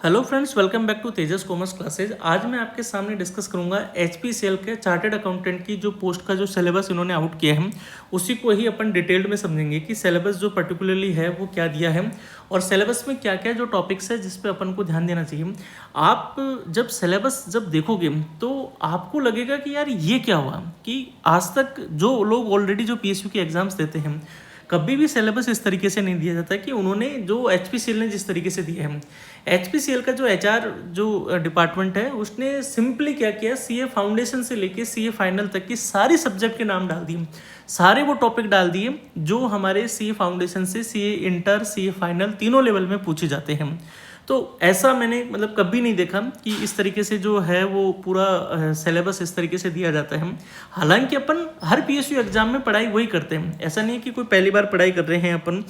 Hello friends, welcome back to Tejas commerce classes. आज मैं आपके सामने डिस्कस करूंगा एचपीसीएल के चार्टर्ड अकाउंटेंट की जो पोस्ट का जो सिलेबस इन्होंने आउट किया है उसी को ही अपन डिटेल्ड में समझेंगे कि सिलेबस जो पर्टिकुलरली है वो क्या दिया है और सिलेबस में क्या क्या जो टॉपिक्स है जिस पे अपन को ध्यान देना चाहिए। आप जब सिलेबस जब देखोगे तो आपको लगेगा कि यार ये क्या हुआ कि आज तक जो लोग ऑलरेडी जो पीएसयू के एग्जाम्स देते हैं कभी भी सिलेबस इस तरीके से नहीं दिया जाता कि उन्होंने जो एचपीसीएल ने जिस तरीके से दिया है। एचपीसीएल का जो एचआर जो डिपार्टमेंट है उसने सिंपली क्या किया, सीए फाउंडेशन से लेके सीए फाइनल तक की सारी सब्जेक्ट के नाम डाल दिए, सारे वो टॉपिक डाल दिए जो हमारे सीए फाउंडेशन से सीए इंटर सीए फाइनल तीनों लेवल में पूछे जाते हैं। तो ऐसा मैंने मतलब कभी नहीं देखा कि इस तरीके से जो है वो पूरा सिलेबस इस तरीके से दिया जाता है। हालांकि अपन हर पीएसयू एग्जाम में पढ़ाई वही करते हैं, ऐसा नहीं है कि कोई पहली बार पढ़ाई कर रहे हैं अपन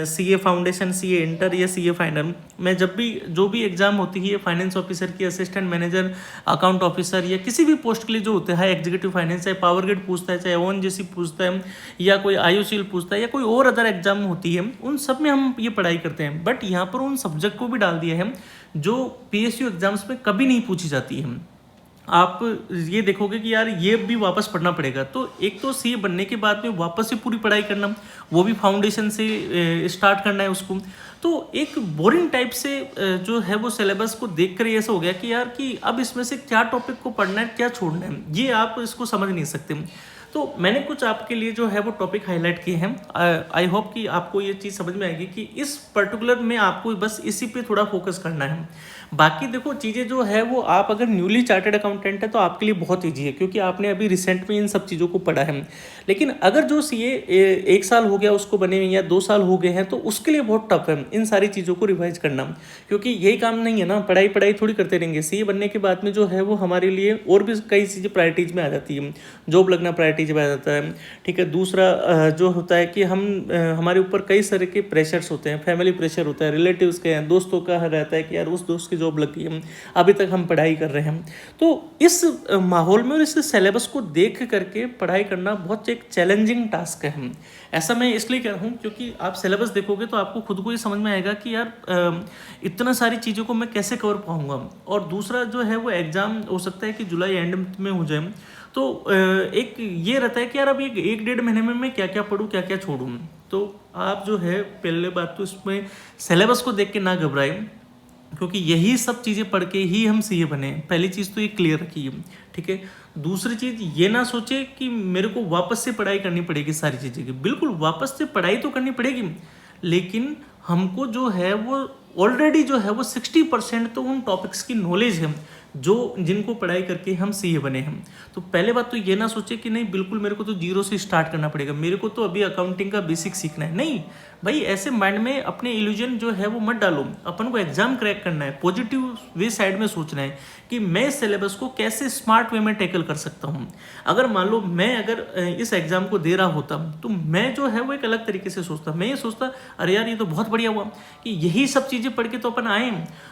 सीए फाउंडेशन सीए इंटर या सीए फाइनल में। जब भी जो भी एग्जाम होती है फाइनेंस ऑफिसर की, असिस्टेंट मैनेजर, अकाउंट ऑफिसर या किसी भी पोस्ट के लिए जो होता है एग्जीक्यूटिव फाइनेंस, चाहे पावर ग्रिड पूछता है, चाहे ओएनजीसी पूछता है या कोई आईओसीएल पूछता है या कोई और अदर एग्जाम होती है, उन सब में हम ये पढ़ाई करते हैं। बट यहाँ पर उन सब्जेक्ट को भी डाल दिया है जो पीएसयू एग्जाम्स में कभी नहीं पूछी जाती है। आप ये देखोगे कि यार ये भी वापस पढ़ना पड़ेगा। तो एक तो सीए बनने के बाद में वापस से पूरी पढ़ाई करना, वो भी फाउंडेशन से स्टार्ट करना है उसको। तो एक बोरिंग टाइप से जो है वो सिलेबस को देख कर ऐसा हो गया कि यार कि अब इसमें से क्या टॉपिक को पढ़ना है क्या छोड़ना है ये आप इसको समझ नहीं सकते। तो मैंने कुछ आपके लिए जो है वो टॉपिक हाईलाइट किए हैं। आई होप कि आपको ये चीज़ समझ में आएगी कि इस पर्टिकुलर में आपको बस इसी पे थोड़ा फोकस करना है। बाकी देखो चीज़ें जो है वो आप अगर न्यूली चार्टर्ड अकाउंटेंट है तो आपके लिए बहुत ईजी है क्योंकि आपने अभी रिसेंट में इन सब चीज़ों को पढ़ा है। लेकिन अगर जो सीए 1 साल हो गया उसको बने हुए या 2 साल हो गए हैं तो उसके लिए बहुत टफ है इन सारी चीज़ों को रिवाइज करना, क्योंकि यही काम नहीं है ना, पढ़ाई पढ़ाई थोड़ी करते रहेंगे। सीए बनने के बाद में जो है वो हमारे लिए और भी कई चीज़ें प्रायोरिटीज में आ जाती है, जॉब लगना प्रायोरिटीज में आ जाता है। ठीक है, दूसरा जो होता है कि हम हमारे ऊपर कई सारे के प्रेशर्स होते हैं, फैमिली प्रेशर होता है, रिलेटिव्स के हैं, दोस्तों का रहता है कि यार उस दोस्त की जॉब लग गई है, अभी तक हम पढ़ाई कर रहे हैं। तो इस माहौल में और इस सिलेबस को देख करके पढ़ाई करना बहुत एक चैलेंजिंग टास्क है। ऐसा मैं इसलिए कह रहा हूँ क्योंकि आप सिलेबस देखोगे तो आपको खुद को ही समझ में आएगा कि यार इतना सारी चीज़ों को मैं कैसे कवर पाऊंगा। और दूसरा जो है वो एग्ज़ाम हो सकता है कि जुलाई एंड में हो जाए, तो एक ये रहता है कि यार अब एक 1.5 महीने में मैं क्या क्या पढूं क्या क्या छोड़ूं। तो आप जो है पहले बात तो इसमें सिलेबस को देख के ना घबराएं, क्योंकि यही सब चीज़ें पढ़ के ही हम सीए बने। पहली चीज़ तो ये क्लियर रखिए, ठीक है। दूसरी चीज़ ये ना सोचे कि मेरे को वापस से पढ़ाई करनी पड़ेगी सारी चीज़ें की, बिल्कुल वापस से पढ़ाई तो करनी पड़ेगी, लेकिन हमको जो है वो ऑलरेडी जो है वो 60% तो उन टॉपिक्स की नॉलेज है जो जिनको पढ़ाई करके हम सीए बने हैं। तो पहले बात तो ये ना सोचे कि नहीं बिल्कुल मेरे को तो जीरो से स्टार्ट करना पड़ेगा, मेरे को तो अभी अकाउंटिंग का बेसिक सीखना है। नहीं भाई, ऐसे माइंड में अपने इल्यूजन जो है वो मत डालो। अपन को एग्जाम क्रैक करना है, पॉजिटिव वे साइड में सोचना है कि मैं इस सिलेबस को कैसे स्मार्ट वे में टैकल कर सकता हूँ। अगर मान लो मैं अगर इस एग्जाम को दे रहा होता तो मैं जो है वो एक अलग तरीके से सोचता। मैं ये सोचता अरे यार ये तो बहुत बढ़िया हुआ कि यही सब चीज़ें पढ़ के तो अपन आए।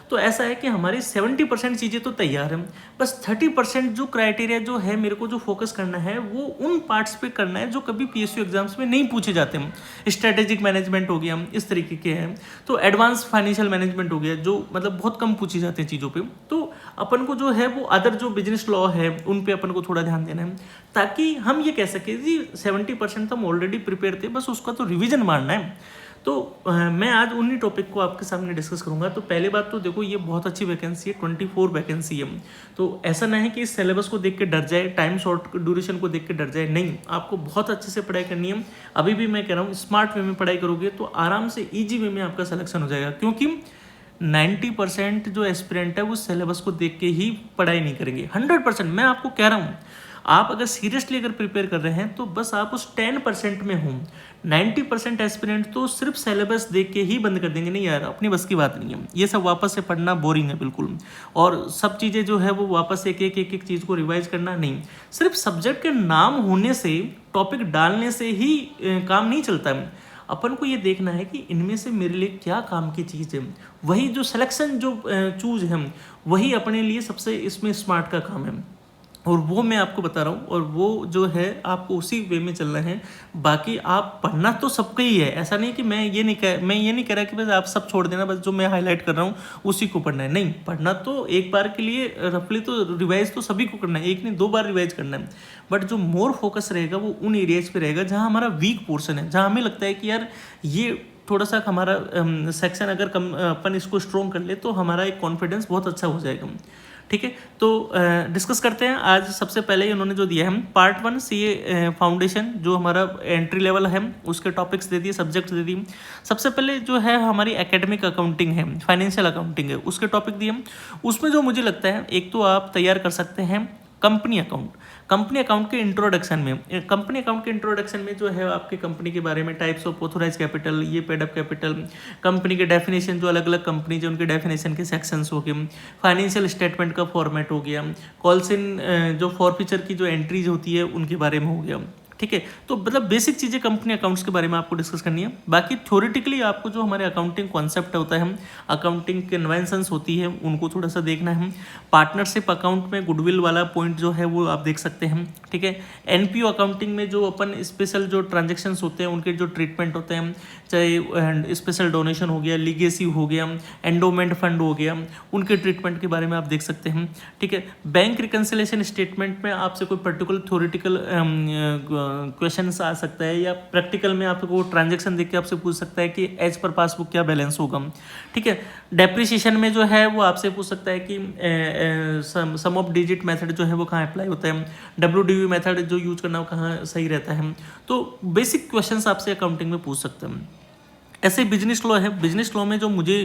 तो ऐसा है कि हमारी 70% चीज़ें तो तैयार हैं, बस 30% जो क्राइटेरिया जो है मेरे को जो फोकस करना है वो उन पार्ट्स पे करना है जो कभी पीएसयू एग्जाम्स में नहीं पूछे जाते हैं। स्ट्रेटेजिक मैनेजमेंट हो गया, इस तरीके के हैं। तो एडवांस फाइनेंशियल मैनेजमेंट हो गया जो मतलब बहुत कम पूछी जाते हैं चीज़ों पे। तो अपन को जो है वो अदर जो बिजनेस लॉ है उन पे अपन को थोड़ा ध्यान देना है, ताकि हम ये कह सके जी 70% तो हम ऑलरेडी प्रिपेयर थे, बस उसका तो रिविजन मारना है। तो मैं आज उन्हीं टॉपिक को आपके सामने डिस्कस करूंगा। तो पहले बात तो देखो ये बहुत अच्छी वैकेंसी है, 24 वैकेंसी है। तो ऐसा नहीं है कि इस सिलेबस को देख के डर जाए, टाइम शॉर्ट ड्यूरेशन को देख के डर जाए, नहीं, आपको बहुत अच्छे से पढ़ाई करनी है। अभी भी मैं कह रहा हूँ स्मार्ट वे में पढ़ाई करोगे तो आराम से ईजी वे में आपका सिलेक्शन हो जाएगा, क्योंकि 90% जो एस्पिरेंट है वो सिलेबस को देख के ही पढ़ाई नहीं करेंगे। 100% मैं आपको कह रहा हूँ, आप अगर सीरियसली अगर प्रिपेयर कर रहे हैं तो बस आप उस 10% में हो। 90% एस्पिरेंट तो सिर्फ सिलेबस देख के ही बंद कर देंगे, नहीं यार अपनी बस की बात नहीं है, ये सब वापस से पढ़ना बोरिंग है बिल्कुल। और सब चीज़ें जो है वो वापस एक एक चीज़ को रिवाइज करना नहीं। सिर्फ सब्जेक्ट के नाम होने से, टॉपिक डालने से ही काम नहीं चलता है। अपन को ये देखना है कि इनमें से मेरे लिए क्या काम की चीज़ है, वही जो सिलेक्शन जो चूज है वही अपने लिए सबसे इसमें स्मार्ट का काम है। और वो मैं आपको बता रहा हूँ, और वो जो है आपको उसी वे में चलना है। बाकी आप पढ़ना तो सबका ही है, ऐसा नहीं कि मैं ये नहीं कह रहा कि बस आप सब छोड़ देना, बस जो मैं हाईलाइट कर रहा हूँ उसी को पढ़ना है। नहीं, पढ़ना तो एक बार के लिए रफली तो रिवाइज तो सभी को करना है, एक नहीं 2 बार रिवाइज करना है। बट जो मोर फोकस रहेगा वो उन एरियाज पे रहेगा जहाँ हमारा वीक पोर्शन है, जहाँ हमें लगता है कि यार ये थोड़ा सा हमारा सेक्शन अगर कम अपन इसको स्ट्रॉन्ग कर ले तो हमारा एक कॉन्फिडेंस बहुत अच्छा हो जाएगा। ठीक है, तो डिस्कस करते हैं। आज सबसे पहले ही उन्होंने जो दिया है पार्ट 1 सीए फाउंडेशन, जो हमारा एंट्री लेवल है उसके टॉपिक्स दे दिए, सब्जेक्ट्स दे दिए। सबसे पहले जो है हमारी एकेडमिक अकाउंटिंग है, फाइनेंशियल अकाउंटिंग है, उसके टॉपिक दिए। उसमें जो मुझे लगता है एक तो आप तैयार कर सकते हैं कंपनी अकाउंट। कंपनी अकाउंट के इंट्रोडक्शन में, कंपनी अकाउंट के इंट्रोडक्शन में जो है आपके कंपनी के बारे में, टाइप्स ऑफ ऑथोराइज कैपिटल, ये पेड अप कैपिटल, कंपनी के डेफिनेशन, जो अलग अलग कंपनी जो उनके डेफिनेशन के सेक्शंस हो गए, फाइनेंशियल स्टेटमेंट का फॉर्मेट हो गया, कॉल्सिन जो फॉरफीचर की जो एंट्रीज होती है उनके बारे में हो गया। ठीक है, तो मतलब बेसिक चीज़ें कंपनी अकाउंट्स के बारे में आपको डिस्कस करनी है। बाकी थ्योरेटिकली आपको जो हमारे अकाउंटिंग कॉन्सेप्ट होता है, अकाउंटिंग कन्वेंशंस होती है, उनको थोड़ा सा देखना है। पार्टनरशिप अकाउंट में गुडविल वाला पॉइंट जो है वो आप देख सकते हैं। ठीक है, एनपीओ अकाउंटिंग में जो अपन स्पेशल जो ट्रांजेक्शन्स होते हैं उनके जो ट्रीटमेंट होते हैं, चाहे स्पेशल डोनेशन हो गया, लीगेसी हो गया, एंडोमेंट फंड हो गया, उनके ट्रीटमेंट के बारे में आप देख सकते हैं। ठीक है, बैंक रिकन्सिलेशन स्टेटमेंट में आपसे कोई पर्टिकुलर थ्योरेटिकल क्वेश्चन आ सकता है, या प्रैक्टिकल में आपको ट्रांजेक्शन देख के आपसे पूछ सकता है कि एज पर पासबुक क्या बैलेंस होगा। ठीक है, डेप्रिसिएशन में जो है वो आपसे पूछ सकता है कि सम ऑफ डिजिट मेथड जो है वो कहाँ अप्लाई होता है, WDV मेथड जो यूज करना वो कहाँ सही रहता है। तो बेसिक क्वेश्चंस आपसे अकाउंटिंग में पूछ सकते हैं। ऐसे बिजनेस लॉ है, बिजनेस लॉ में जो मुझे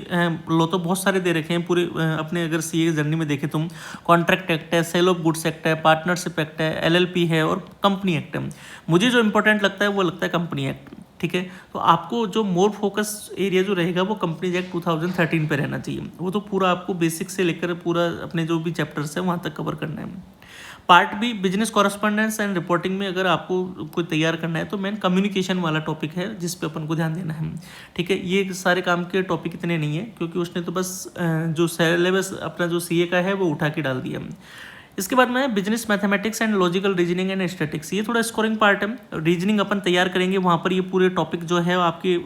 लॉ तो बहुत सारे दे रखे हैं पूरे अपने, अगर सीए जर्नी में देखें तुम, कॉन्ट्रैक्ट एक्ट है, सेल ऑफ गुड्स एक्ट है, पार्टनरशिप एक्ट है, LLP है और कंपनी एक्ट है। मुझे जो इंपॉर्टेंट लगता है वो लगता है कंपनी एक्ट। ठीक है, तो आपको जो मोर फोकस एरिया जो रहेगा वो कंपनीज एक्ट 2013 पे रहना चाहिए। वो तो पूरा आपको बेसिक से लेकर पूरा अपने जो भी चैप्टर्स है वहाँ तक कवर करना है। Part B business correspondence and reporting में अगर आपको कोई तैयार करना है तो मेन कम्युनिकेशन वाला टॉपिक है जिस पे अपन को ध्यान देना है। ठीक है, ये सारे काम के टॉपिक इतने नहीं है क्योंकि उसने तो बस जो सिलेबस अपना जो सीए का है वो उठा के डाल दिया। इसके बाद में business mathematics and logical reasoning and statics, ये थोड़ा स्कोरिंग पार्ट है। रीजनिंग अपन तैयार करेंगे, वहाँ पर ये पूरे टॉपिक जो है आपके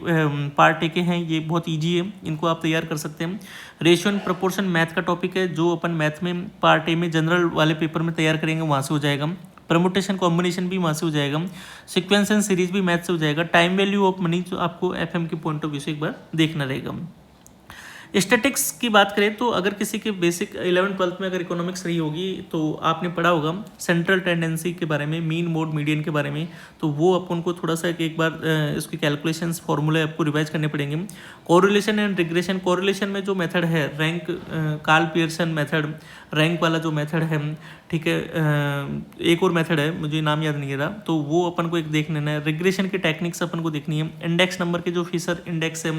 पार्ट ए के हैं, ये बहुत ईजी है, इनको आप तैयार कर सकते हैं। रेशियो एंड प्रपोर्शन मैथ का टॉपिक है, जो अपन मैथ में पार्ट ए में जनरल वाले पेपर में तैयार करेंगे वहाँ से हो जाएगा। परमुटेशन कॉम्बिनेशन भी वहाँ से हो जाएगा। सीक्वेंस एंड सीरीज भी मैथ से हो जाएगा। टाइम वैल्यू ऑफ मनी जो आपको FM के पॉइंट ऑफ व्यू से एक बार देखना रहेगा। स्टैटिक्स की बात करें तो अगर किसी के बेसिक 11th-12th में अगर इकोनॉमिक्स रही होगी तो आपने पढ़ा होगा सेंट्रल टेंडेंसी के बारे में, मीन मोड मीडियन के बारे में, तो वो अपन को थोड़ा सा एक बार इसके कैलकुलेशंस फॉर्मूले आपको रिवाइज करने पड़ेंगे। कोरिलेशन एंड रिग्रेशन, कोरिलेशन में जो मेथड है rank, Karl Pearson method, rank वाला जो मेथड है, ठीक है, एक और मेथड है मुझे नाम याद नहीं रहा, तो वो अपन को एक देख लेना है। रिग्रेशन की टेक्निक्स अपन को देखनी है। इंडेक्स नंबर के जो फीसर इंडेक्स है,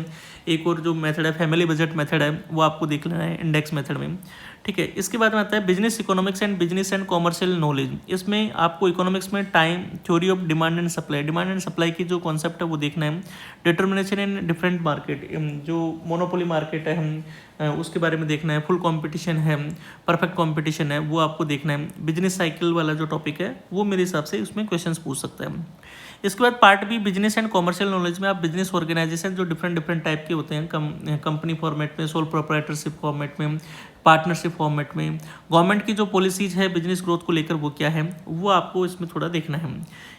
एक और जो मेथड है फैमिली बजट मेथड है, वो आपको देख लेना है इंडेक्स मेथड में। ठीक है, इसके बाद में आता है business economics and business and commercial knowledge. इसमें आपको इकोनॉमिक्स में time, theory of demand and supply, demand and supply की जो कॉन्सेप्ट है वो देखना है। डिटर्मिनेशन इन डिफरेंट मार्केट, जो मोनोपोली मार्केट है उसके बारे में देखना है। फुल कंपटीशन है, परफेक्ट कंपटीशन है, वो आपको देखना है। बिजनेस साइकिल वाला जो टॉपिक है वो मेरे हिसाब से उसमें क्वेश्चंस पूछ सकता है। इसके बाद part B business and commercial knowledge में आप बिजनेस ऑर्गेनाइजेशन जो डिफरेंट टाइप के होते हैं, कंपनी फॉर्मेट में, सोल प्रोप्राइटरशिप फॉर्मेट में, पार्टनरशिप फॉर्मेट में, गवर्नमेंट की जो पॉलिसीज है बिजनेस ग्रोथ को लेकर वो क्या है, वो आपको इसमें थोड़ा देखना है।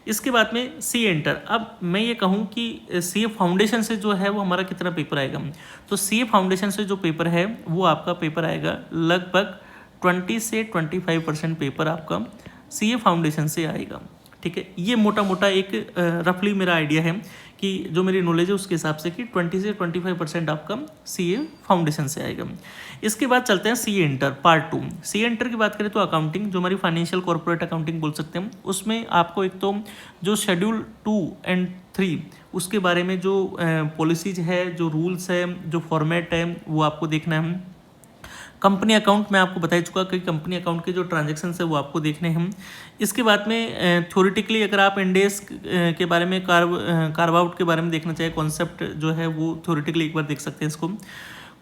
इसके बाद में सी एंटर। अब मैं ये कहूँ कि सी फाउंडेशन से जो है वो हमारा कितना पेपर आएगा, तो सी फाउंडेशन से जो पेपर है वो आपका पेपर आएगा लगभग 20 से 25% पेपर आपका सी फाउंडेशन से आएगा। ठीक है, ये मोटा मोटा एक रफली मेरा आइडिया है कि जो मेरी नॉलेज है उसके हिसाब से कि 20 से 25% आपका सीए फाउंडेशन से आएगा। इसके बाद चलते हैं CA inter part 2। CA inter की बात करें तो अकाउंटिंग, जो हमारी फाइनेंशियल कॉर्पोरेट अकाउंटिंग बोल सकते हैं, उसमें आपको एक तो जो शेड्यूल 2 एंड 3 उसके बारे में जो पॉलिसीज है, जो रूल्स है, जो फॉर्मेट है, वो आपको देखना है। कंपनी अकाउंट मैं आपको बता चुका कि कंपनी अकाउंट के जो ट्रांजैक्शंस है वो आपको देखने हैं। इसके बाद में थ्योरेटिकली अगर आप इंडेस के बारे में, कार्व आउट के बारे में देखना चाहे, कॉन्सेप्ट जो है वो थ्योरेटिकली एक बार देख सकते हैं इसको।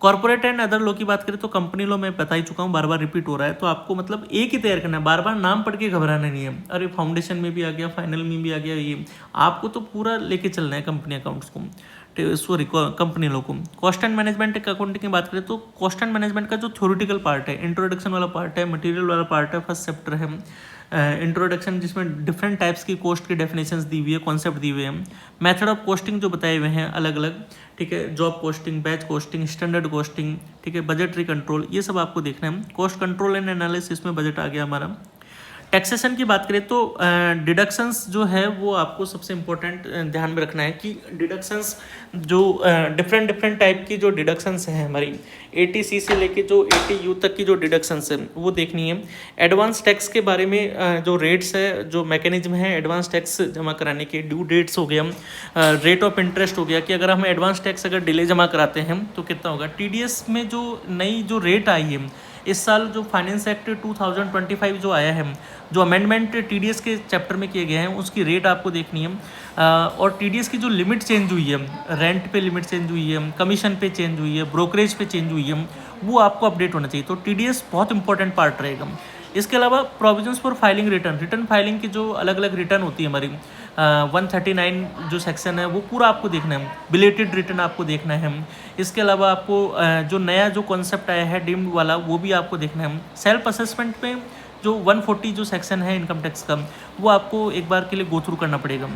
कॉर्पोरेट एंड अदर लॉ की बात करें तो कंपनी लॉ मैं बता ही चुका हूँ, बार बार रिपीट हो रहा है, तो आपको मतलब एक ही तैयार करना है, बार बार नाम पढ़ के घबराना नहीं है, अरे फाउंडेशन में भी आ गया, फाइनल में भी आ गया, ये आपको तो पूरा लेके चलना है कंपनी अकाउंट्स को, सॉरी कंपनी लॉ को। कॉस्ट एंड मैनेजमेंट अकाउंटिंग की बात करें तो कॉस्ट एंड मैनेजमेंट का जो थ्योरेटिकल पार्ट है, इंट्रोडक्शन वाला पार्ट है, मटेरियल वाला पार्ट है, फर्स्ट चैप्टर है इंट्रोडक्शन, जिसमें डिफरेंट टाइप्स की कॉस्ट की डेफिनेशंस दी हुई है, कॉन्सेप्ट दिए हुए हैं, मेथड ऑफ कॉस्टिंग जो बताए हुए हैं अलग अलग, ठीक है, job costing, batch costing, standard costing, ठीक है, बजटरी कंट्रोल, ये सब आपको देखना है। कॉस्ट कंट्रोल एंड एनालिसिस में बजट आ गया हमारा। टैक्सेशन की बात करें तो डिडक्शंस जो है वो आपको सबसे इम्पोर्टेंट ध्यान में रखना है कि डिडक्शंस जो डिफरेंट टाइप की जो डिडक्शंस हैं हमारी 80C से लेके जो 80U तक की जो डिडक्शंस है वो देखनी है। एडवांस टैक्स के बारे में जो रेट्स है, जो मैकेनिज्म है एडवांस टैक्स जमा कराने के, ड्यू डेट्स हो गया, रेट ऑफ इंटरेस्ट हो गया कि अगर हम एडवांस टैक्स अगर डिले जमा कराते हैं तो कितना होगा। TDS में जो नई जो रेट आई है इस साल, जो फाइनेंस एक्ट 2025 जो आया है, जो अमेंडमेंट TDS के चैप्टर में किए गए हैं उसकी रेट आपको देखनी है। और TDS की जो लिमिट चेंज हुई है, रेंट पे लिमिट चेंज हुई है, कमीशन पे चेंज हुई है, ब्रोकरेज पे चेंज हुई है, वो आपको अपडेट होना चाहिए। तो TDS बहुत इंपॉर्टेंट पार्ट रहेगा। इसके अलावा provisions for filing return filing की जो अलग अलग रिटर्न होती है हमारी, 139 जो सेक्शन है वो पूरा आपको देखना है। बिलेटेड रिटर्न आपको देखना है। इसके अलावा आपको जो नया जो कॉन्सेप्ट आया है डीम्ड वाला, वो भी आपको देखना है। सेल्फ असेसमेंट में जो 140 जो सेक्शन है इनकम टैक्स का, वो आपको एक बार के लिए गो थ्रू करना पड़ेगा।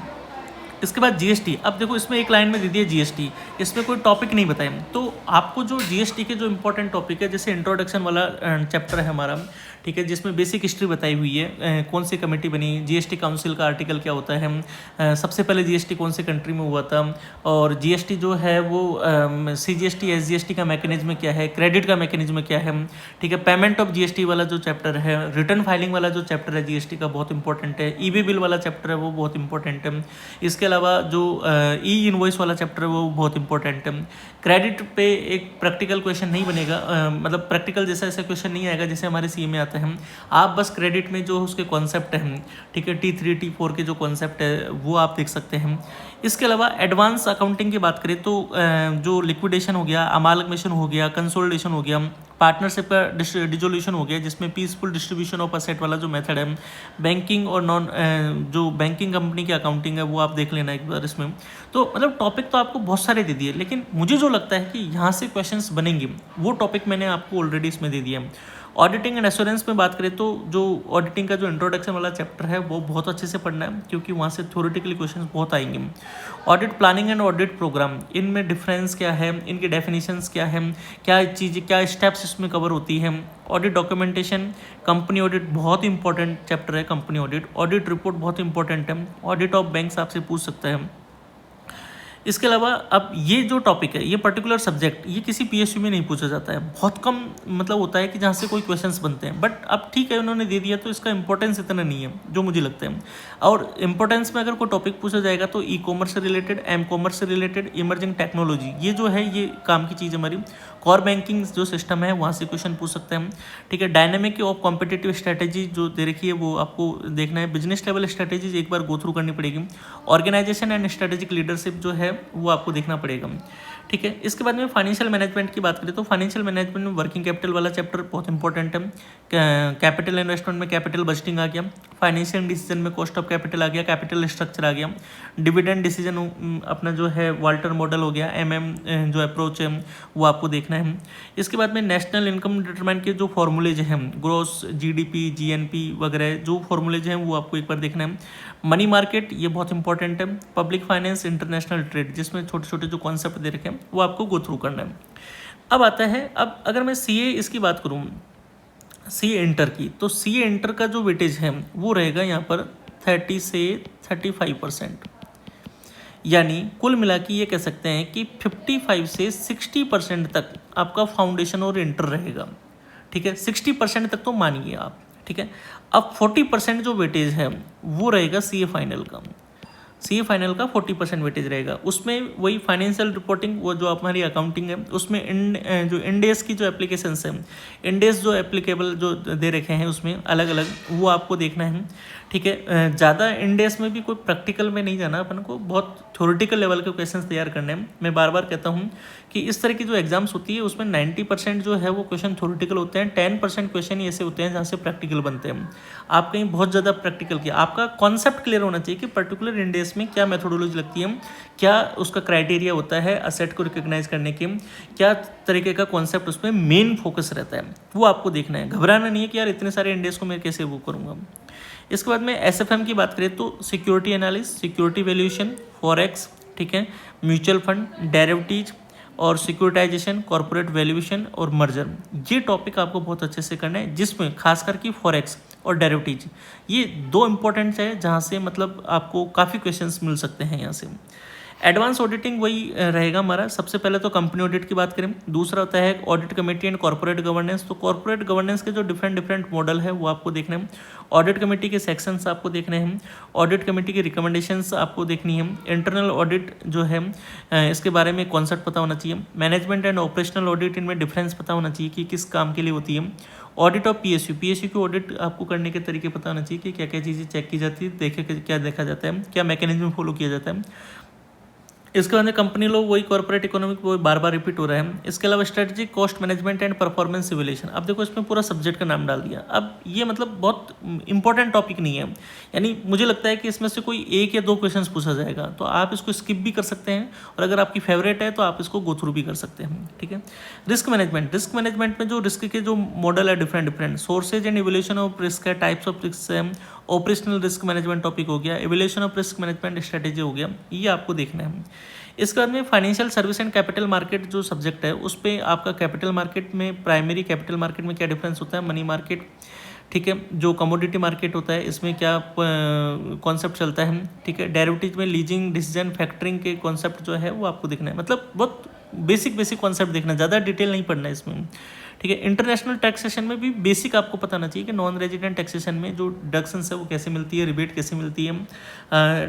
इसके बाद GST, अब देखो इसमें एक लाइन में दे दिया GST, इसमें कोई टॉपिक नहीं बताए, तो आपको जो GST के जो इंपॉर्टेंट टॉपिक है, जैसे इंट्रोडक्शन वाला चैप्टर है हमारा, ठीक है, जिसमें बेसिक हिस्ट्री बताई हुई है, कौन सी कमेटी बनी, GST काउंसिल का आर्टिकल क्या होता है, सबसे पहले GST कौन से कंट्री में हुआ था, और GST जो है वो CGST SGST का मैकेनिज्म क्या है, क्रेडिट का मैकेनिज्म क्या है, ठीक है, पेमेंट ऑफ GST वाला जो चैप्टर है, रिटर्न फाइलिंग वाला जो चैप्टर है GST का बहुत इंपॉर्टेंट है, EB बिल वाला चैप्टर है वो बहुत इंपॉर्टेंट है। इसके अलावा जो E-इनवॉइस वाला चैप्टर है वो बहुत इंपॉर्टेंट है। क्रेडिट पे एक प्रैक्टिकल क्वेश्चन नहीं बनेगा, मतलब प्रैक्टिकल जैसा ऐसा क्वेश्चन नहीं आएगा जैसे हमारे CA में आता है। आप बस क्रेडिट में जो उसके कॉन्सेप्ट हैं, ठीक है, T3 T4 के जो कॉन्सेप्ट है वो आप देख सकते हैं। इसके अलावा एडवांस अकाउंटिंग की बात करें तो जो लिक्विडेशन हो गया, अमालगमेशन हो गया, कंसोलिडेशन हो गया, पार्टनरशिप का डिसोल्यूशन हो गया जिसमें पीसफुल डिस्ट्रीब्यूशन ऑफ असेट वाला जो मेथड है, बैंकिंग और नॉन जो बैंकिंग कंपनी की अकाउंटिंग है वो आप देख लेना एक बार इसमें। तो मतलब टॉपिक तो आपको बहुत सारे दे दिए, लेकिन मुझे जो लगता है कि यहाँ से क्वेश्चंस बनेंगे वो टॉपिक मैंने आपको ऑलरेडी इसमें दे दिया है। ऑडिटिंग एंड एश्योरेंस में बात करें तो जो ऑडिटिंग का जो इंट्रोडक्शन वाला चैप्टर है वो बहुत अच्छे से पढ़ना है, क्योंकि वहाँ से थ्योरेटिकली क्वेश्चंस बहुत आएंगे। Audit planning and audit program, इनमें डिफरेंस क्या है, इनके डेफिनेशंस क्या है, क्या चीज़, क्या स्टेप्स इसमें कवर होती है। ऑडिट डॉक्यूमेंटेशन, कंपनी ऑडिट बहुत इंपॉर्टेंट चैप्टर है, कंपनी ऑडिट, ऑडिट रिपोर्ट बहुत इंपॉर्टेंट है, ऑडिट ऑफ बैंक्स आपसे पूछ सकता है। इसके अलावा अब ये जो टॉपिक है, ये पर्टिकुलर सब्जेक्ट, ये किसी PSU में नहीं पूछा जाता है, बहुत कम मतलब होता है कि जहाँ से कोई क्वेश्चंस बनते हैं, बट अब ठीक है उन्होंने दे दिया तो इसका इंपॉर्टेंस इतना नहीं है जो मुझे लगता है। और इंपॉर्टेंस में अगर कोई टॉपिक पूछा जाएगा तो E-कॉमर्स से रिलेटेड, M-कॉमर्स से रिलेटेड, इमर्जिंग टेक्नोलॉजी, ये जो है ये काम की चीज़ हमारी। कॉर बैंकिंग जो सिस्टम है वहाँ से क्वेश्चन पूछ सकते हैं, ठीक है। डायनेमिक ऑफ कॉम्पिटिटिव स्ट्रैटेजी जो दे रखी है वो आपको देखना है। बिजनेस लेवल स्ट्रैटेजीज एक बार गो थ्रू करनी पड़ेगी। ऑर्गेनाइजेशन एंड स्ट्रेटेजिक लीडरशिप जो है वो आपको देखना पड़ेगा, ठीक है। इसके बाद में फाइनेंशियल मैनेजमेंट की बात करें तो फाइनेंशियल मैनेजमेंट में वर्किंग कैपिटल वाला चैप्टर बहुत इंपॉर्टेंट है। कैपिटल इन्वेस्टमेंट में कैपिटल बजटिंग आ गया, फाइनेंशियल डिसीजन में कॉस्ट ऑफ कैपिटल आ गया, कैपिटल स्ट्रक्चर आ गया, डिविडेंड डिसीजन अपना जो है वाल्टर मॉडल हो गया, जो अप्रोच है वो आपको देखना है। इसके बाद में नेशनल इनकम डिटरमाइन के जो फॉर्मूलेज हैं, ग्रोस, GDP, GNP वगैरह जो फॉर्मूलेज हैं वो आपको एक बार देखना है। मनी मार्केट ये बहुत इंपॉर्टेंट है। पब्लिक फाइनेंस, इंटरनेशनल ट्रेड, जिसमें छोटे छोटे जो कॉन्सेप्ट दे रखे हैं वो आपको गो थ्रू करना है। अब आता है, अब अगर मैं CA इसकी बात करूँ, CA इंटर की, तो CA इंटर का जो वेटेज है वो रहेगा यहाँ पर 30 से 35%, यानी कुल मिला के ये कह सकते हैं कि 55 से 60% तक आपका फाउंडेशन और इंटर रहेगा, ठीक है। 60% तक तो मानिए आप, ठीक है। अब 40% जो वेटेज है वो रहेगा CA फाइनल का। CA फाइनल का 40% वेटेज रहेगा, उसमें वही फाइनेंशियल रिपोर्टिंग, वो जो हमारी अकाउंटिंग है उसमें जो इंडेस की जो एप्लीकेशंस है, इंडेस जो एप्लीकेबल जो दे रखे हैं उसमें अलग अलग, वो आपको देखना है, ठीक है। ज़्यादा इंडेस में भी कोई प्रैक्टिकल में नहीं जाना, अपन को बहुत थ्योरेटिकल लेवल के क्वेश्चंस तैयार करने हैं। मैं बार बार कहता हूँ कि इस तरह की जो एग्जाम्स होती है उसमें 90% जो है वो क्वेश्चन थ्योरेटिकल होते हैं, 10% क्वेश्चन ही ऐसे होते हैं जहाँ से प्रैक्टिकल बनते हैं। आप कहीं बहुत ज़्यादा प्रैक्टिकल किया, आपका कॉन्सेप्ट क्लियर होना चाहिए कि पर्टिकुलर इंडेक्स में क्या मेथोडोलॉजी लगती है, क्या उसका क्राइटेरिया होता है असेट को रिकॉग्नाइज करने के, क्या तरीके का कॉन्सेप्ट उसमें मेन फोकस रहता है, वो आपको देखना है। घबराना नहीं है कि यार इतने सारे इंडेक्स को मैं कैसे वो करूँगा। इसके बाद में एसएफएम की बात करें तो security analysis, security valuation, forex, ठीक है, म्यूचुअल फंड, डेरिवेटिव्स और सिक्योरिटाइजेशन, कॉर्पोरेट वैल्यूएशन और मर्जर, ये टॉपिक आपको बहुत अच्छे से करना है, जिसमें खासकर कि फॉरेक्स और डेरिवेटिव्स ये दो इंपॉर्टेंट है जहाँ से मतलब आपको काफ़ी क्वेश्चंस मिल सकते हैं यहाँ से। एडवांस ऑडिटिंग वही रहेगा हमारा। सबसे पहले तो कंपनी ऑडिट की बात करें, दूसरा होता है audit committee and corporate governance. तो कॉर्पोरेट गवर्नेंस के जो डिफरेंट मॉडल है वो आपको देखने हैं, ऑडिट कमेटी के सेक्शंस आपको देखने हैं, ऑडिट कमेटी की रिकमेंडेशंस आपको देखनी है, इंटरनल ऑडिट जो है इसके बारे में कॉन्सेप्ट पता होना चाहिए, मैनेजमेंट एंड ऑपरेशनल ऑडिट इनमें डिफरेंस पता होना चाहिए कि किस काम के लिए होती है, ऑडिट ऑफ पीएसयू की ऑडिट आपको करने के तरीके पता होना चाहिए कि क्या क्या चीज़ें चेक की जाती है, क्या देखा जाता है, क्या मैकेनिज्म फॉलो किया जाता है। इसके बाद में कंपनी लॉ वही, कॉर्पोरेट इकोनॉमिक वो बार बार रिपीट हो रहा है। इसके अलावा strategy, cost management and performance evaluation. अब देखो इसमें पूरा सब्जेक्ट का नाम डाल दिया। अब ये मतलब बहुत इंपॉर्टेंट टॉपिक नहीं है, यानी मुझे लगता है कि इसमें से कोई एक या दो क्वेश्चंस पूछा जाएगा, तो आप इसको स्किप भी कर सकते हैं, और अगर आपकी फेवरेट है तो आप इसको गो थ्रू भी कर सकते हैं, ठीक है। रिस्क मैनेजमेंट में जो रिस्क के जो मॉडल है different sources and evaluation of risk है, टाइप्स ऑफ रिस्क है, ऑपरेशनल रिस्क मैनेजमेंट टॉपिक हो गया, evaluation of risk management strategy हो गया, ये आपको देखना है। इसके बाद में financial service and capital market जो सब्जेक्ट है उस पर आपका कैपिटल मार्केट में, प्राइमरी कैपिटल मार्केट में क्या डिफरेंस होता है, मनी मार्केट, ठीक है, जो कमोडिटी मार्केट होता है इसमें क्या कॉन्सेप्ट चलता है, ठीक है, डेरिवेटिव में लीजिंग, डिसीजन, फैक्टरिंग के कॉन्सेप्ट जो है वो आपको देखना है। मतलब बहुत बेसिक कॉन्सेप्ट देखना, ज़्यादा डिटेल नहीं पढ़ना है इसमें, ठीक है। इंटरनेशनल टैक्सेशन में भी बेसिक आपको पता होना चाहिए कि नॉन रेजिडेंट टैक्सेशन में जो डिडक्शंस है वो कैसे मिलती है, रिबेट कैसे मिलती है,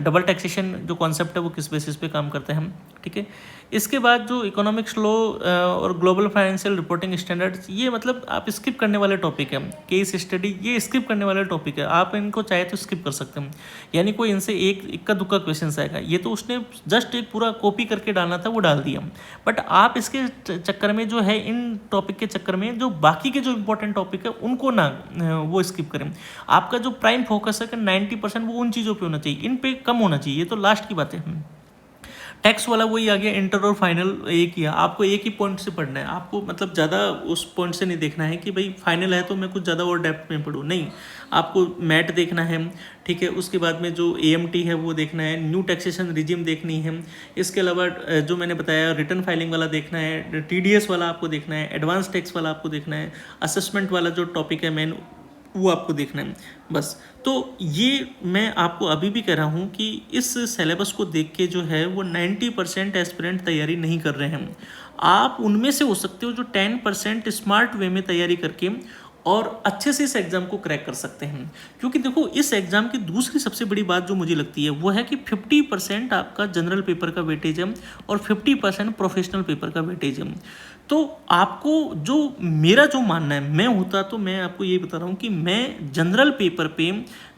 डबल टैक्सेशन जो कॉन्सेप्ट है वो किस बेसिस पे काम करते हैं, ठीक है। इसके बाद जो इकोनॉमिक्स लॉ और ग्लोबल फाइनेंशियल रिपोर्टिंग स्टैंडर्ड्स, ये मतलब आप स्किप करने वाले टॉपिक है। केस स्टडी ये स्किप करने वाला टॉपिक है, आप इनको चाहे तो स्किप कर सकते हैं, यानी कोई इनसे एक इक्का दुक्का क्वेश्चन आएगा। ये तो उसने जस्ट एक पूरा कॉपी करके डालना था वो डाल दिया, बट आप इसके चक्कर में जो है, इन टॉपिक के चक्कर में जो बाकी के जो इंपॉर्टेंट टॉपिक है उनको ना वो स्किप करें। आपका जो प्राइम फोकस है कि 90% वो उन चीज़ों पे होना चाहिए, इन पे कम होना चाहिए। ये तो लास्ट की बात है। टैक्स वाला वही आ गया, इंटर और फाइनल एक ही है, आपको एक ही पॉइंट से पढ़ना है, आपको मतलब ज़्यादा उस पॉइंट से नहीं देखना है कि भाई फाइनल है तो मैं कुछ ज़्यादा और डेप्थ में पढ़ूँ, नहीं, आपको मैट देखना है, ठीक है। उसके बाद में जो एएमटी है वो देखना है, न्यू टैक्सेशन रिजिम देखनी है, इसके अलावा जो मैंने बताया रिटर्न फाइलिंग वाला देखना है, टीडीएस वाला आपको देखना है, एडवांस टैक्स वाला आपको देखना है, असेसमेंट वाला जो टॉपिक है मेन वो आपको देखना है बस। तो ये मैं आपको अभी भी कह रहा हूँ कि इस सिलेबस को देख के जो है वो 90% एस्पिरेंट तैयारी नहीं कर रहे हैं। आप उनमें से हो सकते हो जो 10% स्मार्ट वे में तैयारी करके और अच्छे से इस एग्ज़ाम को क्रैक कर सकते हैं। क्योंकि देखो इस एग्ज़ाम की दूसरी सबसे बड़ी बात जो मुझे लगती है वो है कि 50% आपका जनरल पेपर का वेटेज है और 50% प्रोफेशनल पेपर का वेटेज है। तो आपको जो मेरा जो मानना है, मैं होता तो मैं आपको ये बता रहा हूँ कि मैं जनरल पेपर पे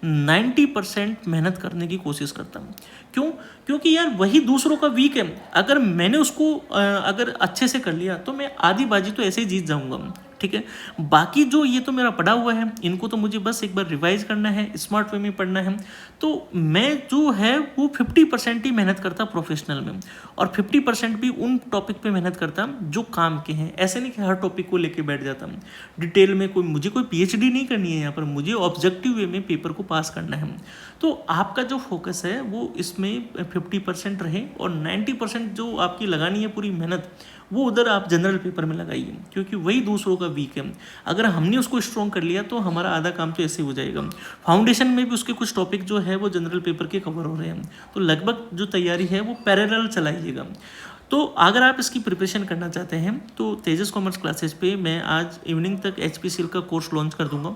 90% मेहनत करने की कोशिश करता हूँ। क्यों? क्योंकि यार वही दूसरों का वीक है, अगर मैंने उसको अगर अच्छे से कर लिया तो मैं आधी बाजी तो ऐसे ही जीत जाऊँगा, ठीक है। बाकी जो ये तो मेरा पढ़ा हुआ है, इनको तो मुझे बस एक बार रिवाइज करना है, स्मार्ट वे में पढ़ना है। तो मैं जो है वो 50% ही मेहनत करता प्रोफेशनल में और 50% भी उन टॉपिक पे मेहनत करता जो काम के हैं। ऐसे नहीं कि हर टॉपिक को लेके बैठ जाता हूँ डिटेल में, मुझे कोई पीएचडी नहीं करनी है यहाँ पर, मुझे ऑब्जेक्टिव वे में पेपर को पास करना है। तो आपका जो फोकस है वो इसमें 50% रहे और 90% जो आपकी लगानी है पूरी मेहनत वो उधर आप जनरल पेपर में लगाइए, क्योंकि वही दूसरों का वीक है। अगर हमने उसको स्ट्रॉन्ग कर लिया तो हमारा आधा काम तो ऐसे हो जाएगा। फाउंडेशन में भी उसके कुछ टॉपिक जो है वो जनरल पेपर के कवर हो रहे हैं, तो लगभग जो तैयारी है वो पैरेलल चलाइएगा। तो अगर आप इसकी प्रिपरेशन करना चाहते हैं तो तेजस कॉमर्स क्लासेस पे मैं आज इवनिंग तक HPCL का कोर्स लॉन्च कर दूंगा।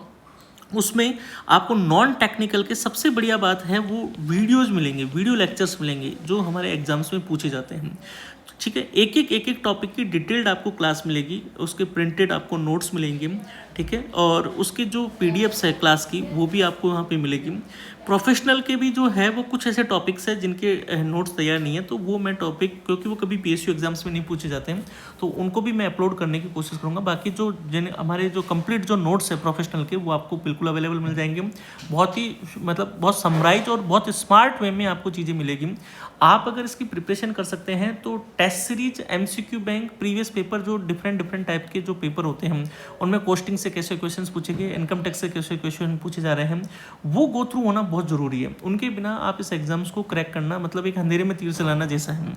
उसमें आपको नॉन टेक्निकल के सबसे बढ़िया बात है वो वीडियोस मिलेंगे, वीडियो लेक्चर्स मिलेंगे जो हमारे एग्जाम्स में पूछे जाते हैं, ठीक है। एक एक टॉपिक की डिटेल्ड आपको क्लास मिलेगी, उसके प्रिंटेड आपको नोट्स मिलेंगे, ठीक है। और उसकी जो पीडीएफ्स है क्लास की वो भी आपको वहाँ पे मिलेगी। प्रोफेशनल के भी जो है वो कुछ ऐसे टॉपिक्स हैं जिनके नोट्स तैयार नहीं है, तो वो मैं टॉपिक, क्योंकि वो कभी पीएसयू एग्जाम्स में नहीं पूछे जाते हैं, तो उनको भी मैं अपलोड करने की कोशिश करूँगा। बाकी जो जिन हमारे जो कंप्लीट जो नोट्स है प्रोफेशनल के, वो आपको बिल्कुल अवेलेबल मिल जाएंगे। बहुत ही मतलब बहुत समराइज और बहुत स्मार्ट वे में आपको चीज़ें मिलेगी। आप अगर इसकी प्रिपरेशन कर सकते हैं तो test series, MCQ bank, previous paper, जो डिफरेंट टाइप के जो पेपर होते हैं उनमें कोस्टिंग से कैसे क्वेश्चंस पूछे गए, इनकम टैक्स से कैसे क्वेश्चन पूछे जा रहे हैं, वो गो थ्रू होना बहुत ज़रूरी है। उनके बिना आप इस एग्जाम्स को क्रैक करना मतलब एक अंधेरे में तीर चलाना जैसा है।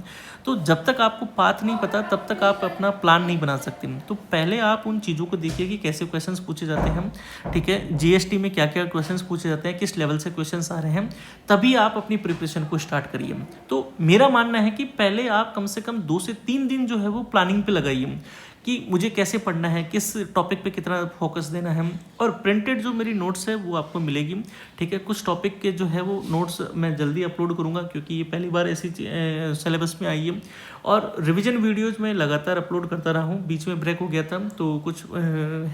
तो जब तक आपको पाथ नहीं पता तब तक आप अपना प्लान नहीं बना सकते। तो पहले आप उन चीज़ों को देखिए कि कैसे क्वेश्चंस पूछे जाते हैं, ठीक है, जीएसटी में क्या क्या क्वेश्चंस पूछे जाते हैं, किस लेवल से क्वेश्चंस आ रहे हैं, तभी आप अपनी प्रिपरेशन को स्टार्ट करिए। तो मेरा मानना है कि पहले आप कम से कम 2 से 3 दिन जो है वो प्लानिंग पे लगाइए कि मुझे कैसे पढ़ना है, किस टॉपिक पे कितना फोकस देना है। और प्रिंटेड जो मेरी नोट्स है वो आपको मिलेगी, ठीक है। कुछ टॉपिक के जो है वो नोट्स मैं जल्दी अपलोड करूँगा क्योंकि ये पहली बार ऐसी सिलेबस में आई है। और रिवीजन वीडियोज़ मैं लगातार अपलोड करता रहा हूँ, बीच में ब्रेक हो गया था तो कुछ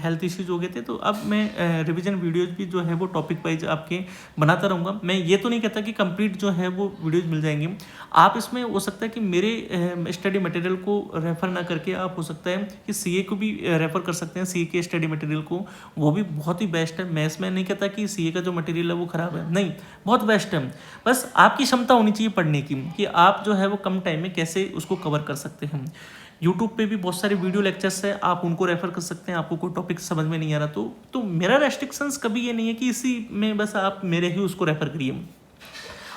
हेल्थ इश्यूज हो गए थे, तो अब मैं रिवीजन वीडियोज़ भी जो है वो टॉपिक वाइज आपके बनाता रहूँगा। मैं ये तो नहीं कहता कि कंप्लीट जो है वो वीडियोज़ मिल जाएंगी। आप इसमें हो सकता है कि मेरे स्टडी मटेरियल को रेफ़र ना करके आप हो सकता है कि सीए को भी रेफ़र कर सकते हैं, सीए के स्टडी मटेरियल को, वो भी बहुत ही बेस्ट है। मैं इसमें नहीं कहता कि सीए का जो मटेरियल है वो ख़राब है, नहीं, बहुत बेस्ट है। बस आपकी क्षमता होनी चाहिए पढ़ने की कि आप जो है वो कम टाइम में कैसे उसको कवर कर सकते हैं। यूट्यूब पे भी बहुत सारे वीडियो लेक्चर्स है, आप उनको रेफर कर सकते हैं। आपको कोई टॉपिक समझ में नहीं आ रहा तो मेरा रेस्ट्रिक्शंस कभी ये नहीं है कि इसी में बस आप मेरे ही उसको रेफर करिए।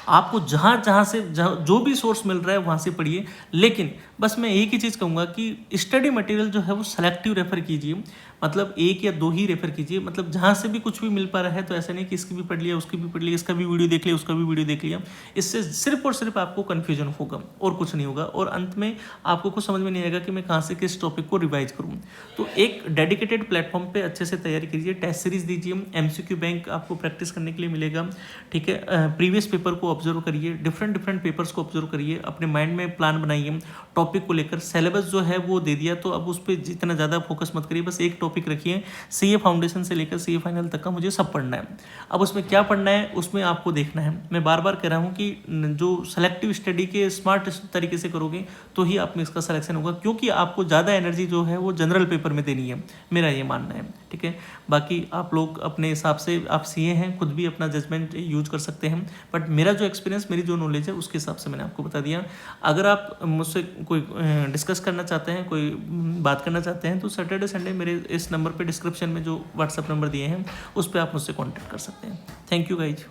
आपको जहाँ से जो भी सोर्स मिल रहा है वहाँ से पढ़िए, लेकिन बस मैं एक ही चीज़ कहूँगा कि स्टडी मटेरियल जो है वो सेलेक्टिव रेफर कीजिए, मतलब 1 या 2 ही रेफर कीजिए। मतलब जहाँ से भी कुछ भी मिल पा रहा है, तो ऐसा नहीं कि इसकी भी पढ़ लिया, उसकी भी पढ़ लिया, इसका भी वीडियो देख लिया, उसका भी वीडियो देख लिया। इससे सिर्फ और सिर्फ आपको कन्फ्यूजन होगा और कुछ नहीं होगा, और अंत में आपको कुछ समझ में नहीं आएगा कि मैं कहाँ से किस टॉपिक को रिवाइज करूँ। तो एक डेडिकेटेड प्लेटफॉर्म पे अच्छे से तैयारी कीजिए, टेस्ट सीरीज दीजिए, एमसीक्यू बैंक आपको प्रैक्टिस करने के लिए मिलेगा, ठीक है। प्रीवियस पेपर को ऑब्जर्व करिए, डिफरेंट पेपर्स को ऑब्जर्व करिए, अपने माइंड में प्लान बनाइए टॉपिक को लेकर। सिलेबस जो है वो दे दिया, तो अब उस पर जितना ज़्यादा फोकस मत करिए, बस एक टॉपिक रखिए, सीए फाउंडेशन से लेकर सीए फाइनल तक का मुझे सब पढ़ना है। अब उसमें क्या पढ़ना है उसमें आपको देखना है। मैं बार बार कह रहा हूँ कि जो सेलेक्टिव स्टडी के स्मार्ट तरीके से करोगे तो ही आप में इसका सिलेक्शन होगा, क्योंकि आपको ज़्यादा एनर्जी जो है वो जनरल पेपर में देनी है, मेरा ये मानना है, ठीक है। बाकी आप लोग अपने हिसाब से, आप सीए हैं, खुद भी अपना जजमेंट यूज कर सकते हैं, बट मेरा जो एक्सपीरियंस, मेरी जो नॉलेज है उसके हिसाब से मैंने आपको बता दिया। अगर आप मुझसे कोई डिस्कस करना चाहते हैं, कोई बात करना चाहते हैं, तो सैटरडे संडे मेरे इस नंबर पे डिस्क्रिप्शन में जो व्हाट्सएप नंबर दिए हैं उस पर आप मुझसे कांटेक्ट कर सकते हैं। Thank you guys.